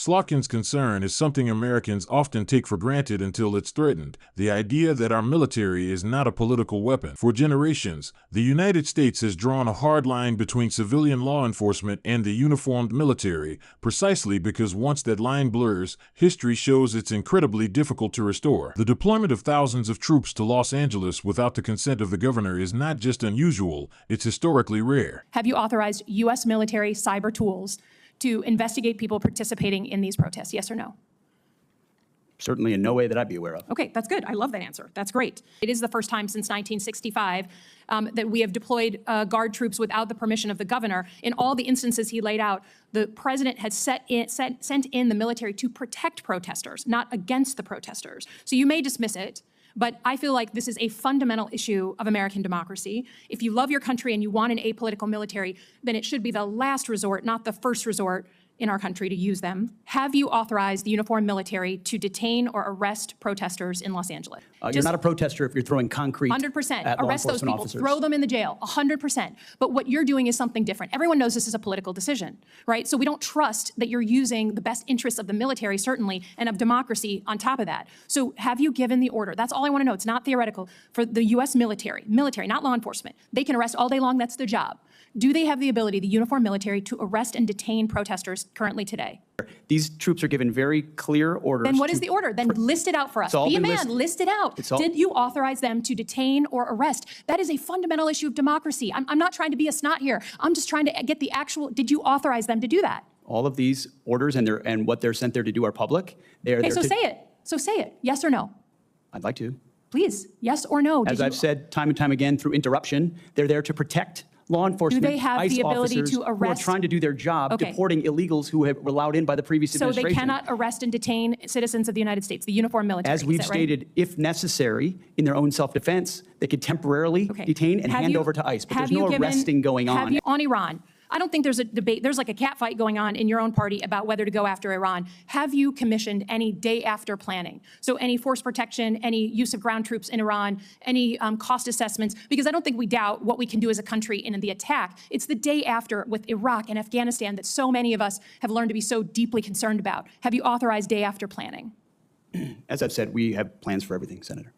Slotkin's concern is something Americans often take for granted until it's threatened: the idea that our military is not a political weapon. For generations, the United States has drawn a hard line between civilian law enforcement and the uniformed military, precisely because once that line blurs, history shows it's incredibly difficult to restore. The deployment of thousands of troops to Los Angeles without the consent of the governor is not just unusual, it's historically rare. Have you authorized U.S. military cyber tools to investigate people participating in these protests? Yes or no? Certainly in no way that I'd be aware of. Okay, that's good. I love that answer. That's great. It is the first time since 1965 that we have deployed Guard troops without the permission of the governor. In all the instances he laid out, the president has sent in the military to protect protesters, not against the protesters. So you may dismiss it, but I feel like this is a fundamental issue of American democracy. If you love your country and you want an apolitical military, then it should be the last resort, not the first resort in our country to use them. Have you authorized the uniformed military to detain or arrest protesters in Los Angeles? You're not a protester if you're throwing concrete 100%. at law Arrest those enforcement people, officers. throw them in the jail, 100%. But what you're doing is something different. Everyone knows this is a political decision, right? So we don't trust that you're using the best interests of the military, certainly, and of democracy on top of that. So have you given the order? That's all I want to know. It's not theoretical. For the U.S. military, not law enforcement. They can arrest all day long. That's their job. Do they have the ability, the uniformed military, to arrest and detain protesters currently today? These troops are given very clear orders. Then what is the order? Then list it out for us. Be a man, list it out. Did you authorize them to detain or arrest? That is a fundamental issue of democracy. I'm not trying to be a snot here. I'm just trying to get the actual, did you authorize them to do that? All of these orders and what they're sent there to do are public. Okay, so say it. So say it. Yes or no? I'd like to. Please, yes or no? As I've said time and time again through interruption, they're there to protect law enforcement, do they have ICE the ability officers to arrest? who are trying to do their job, deporting illegals who were allowed in by the previous administration. So they cannot arrest and detain citizens of the United States, the uniformed military. As we've stated, if necessary, in their own self-defense, they could temporarily detain and hand over to ICE. But there's no arresting going on. On Iran, I don't think there's a debate. There's like a catfight going on in your own party about whether to go after Iran. Have you commissioned any day after planning? So any force protection, any use of ground troops in Iran, any cost assessments? Because I don't think we doubt what we can do as a country in the attack. It's the day after with Iraq and Afghanistan that so many of us have learned to be so deeply concerned about. Have you authorized day after planning? As I've said, we have plans for everything, Senator.